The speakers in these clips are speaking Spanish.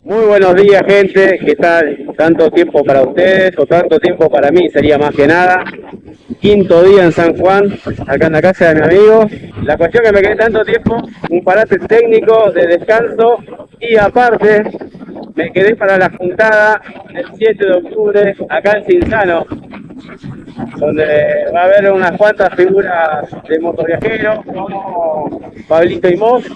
Muy buenos días, gente. ¿Qué tal? Tanto tiempo para ustedes o tanto tiempo para mí sería más que nada. Quinto día en San Juan, acá en la casa de mi amigo. La cuestión que me quedé tanto tiempo, un parate técnico de descanso y aparte me quedé para la juntada del 7 de octubre acá en Cinzano, donde va a haber unas cuantas figuras de motoviajeros como Pablito Imhoff.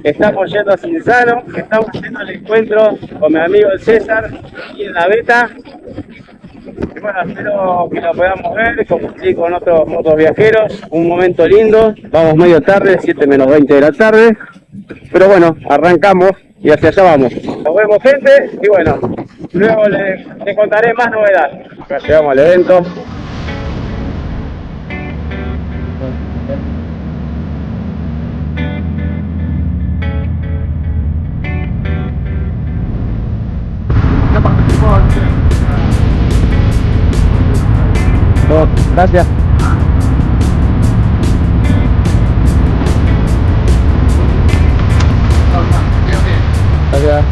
Estamos yendo a Cinzano, estamos haciendo el encuentro con mi amigo el César y en la beta. Y bueno, espero que lo podamos ver, compartir con otros motoviajeros, un momento lindo. Vamos medio tarde, 7 menos 20 de la tarde, pero bueno, arrancamos y hacia allá vamos. Nos vemos, gente, y bueno, luego les contaré más novedades. Acá llegamos al evento. Gracias. Gracias.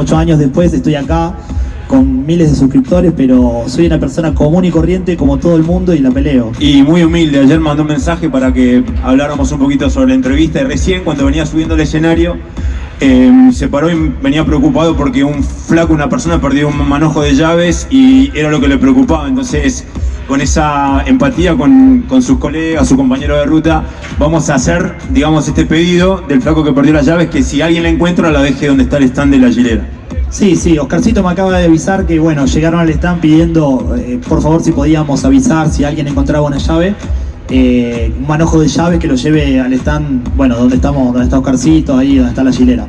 Ocho años después estoy acá con miles de suscriptores, pero soy una persona común y corriente como todo el mundo y la peleo. Y muy humilde, ayer mandó un mensaje para que habláramos un poquito sobre la entrevista y recién cuando venía subiendo al escenario se paró y venía preocupado porque un flaco, una persona perdió un manojo de llaves y era lo que le preocupaba. Entonces, con esa empatía con sus colegas, su compañero de ruta, vamos a hacer, digamos, este pedido del flaco que perdió las llaves, que si alguien la encuentra, la deje donde está el stand de la hilera. Sí, Oscarcito me acaba de avisar que, bueno, llegaron al stand pidiendo, por favor, si podíamos avisar si alguien encontraba una llave, un manojo de llaves que lo lleve al stand, bueno, donde está Oscarcito, ahí donde está la hilera.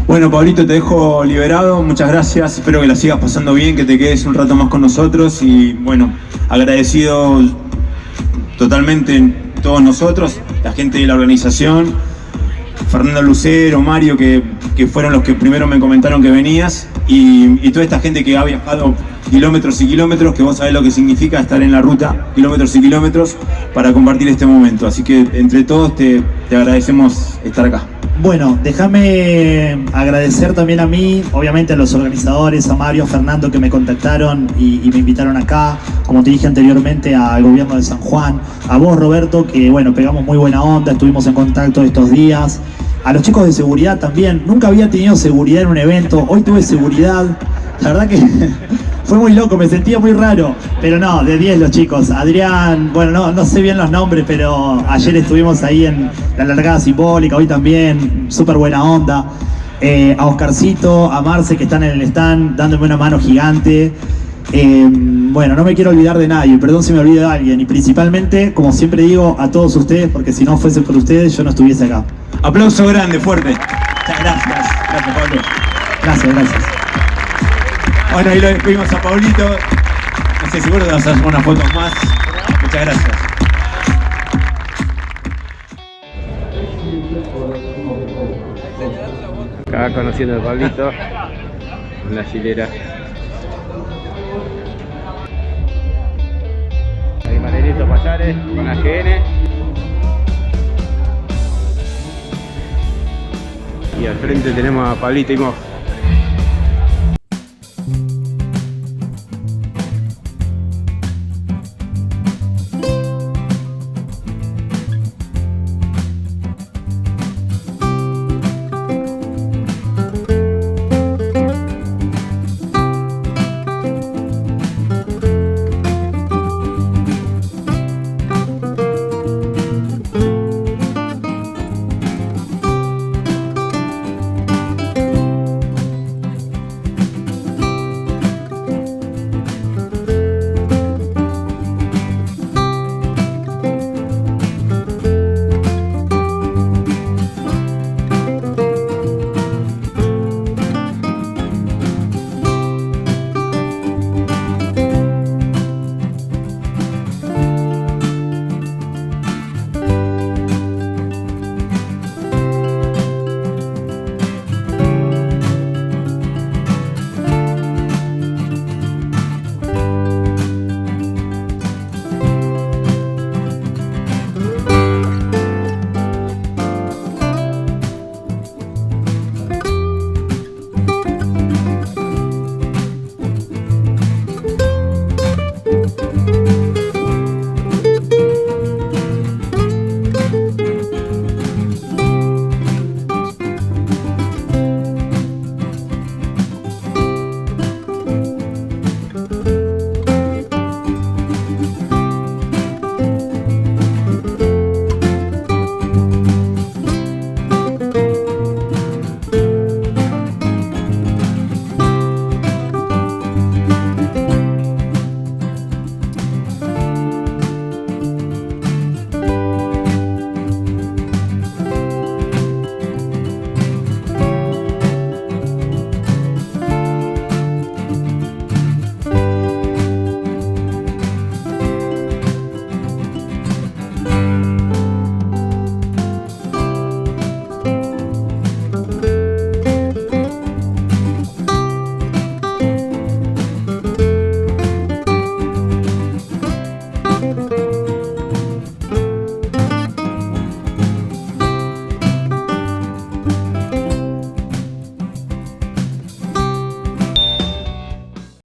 Bueno, Pablito, te dejo liberado, muchas gracias, espero que la sigas pasando bien, que te quedes un rato más con nosotros y, bueno, agradecido totalmente todos nosotros, la gente de la organización, Fernando Lucero, Mario, que fueron los que primero me comentaron que venías, y toda esta gente que ha viajado kilómetros y kilómetros, que vos sabés lo que significa estar en la ruta, kilómetros y kilómetros, para compartir este momento. Así que entre todos te agradecemos estar acá. Bueno, déjame agradecer también a mí, obviamente a los organizadores, a Mario, a Fernando, que me contactaron y me invitaron acá, como te dije anteriormente, al gobierno de San Juan, a vos, Roberto, que bueno, pegamos muy buena onda, estuvimos en contacto estos días, a los chicos de seguridad también. Nunca había tenido seguridad en un evento, hoy tuve seguridad, la verdad que fue muy loco, me sentía muy raro, pero no, de 10 los chicos. Adrián, bueno, no sé bien los nombres, pero ayer estuvimos ahí en la largada simbólica, hoy también, súper buena onda. A Oscarcito, a Marce que están en el stand dándome una mano gigante. Bueno, no me quiero olvidar de nadie, perdón si me olvido de alguien. Y principalmente, como siempre digo, a todos ustedes, porque si no fuese por ustedes yo no estuviese acá. Aplauso grande, fuerte. Muchas gracias. Gracias, Pablo. Gracias, gracias. Bueno, ahí lo despedimos a Pablito. No estoy seguro de hacer unas fotos más. Muchas gracias. Acá conociendo al Pablito, en la chilera. Ahí Marianito Pallares, con la GN. Y al frente tenemos a Pablito Imhoff.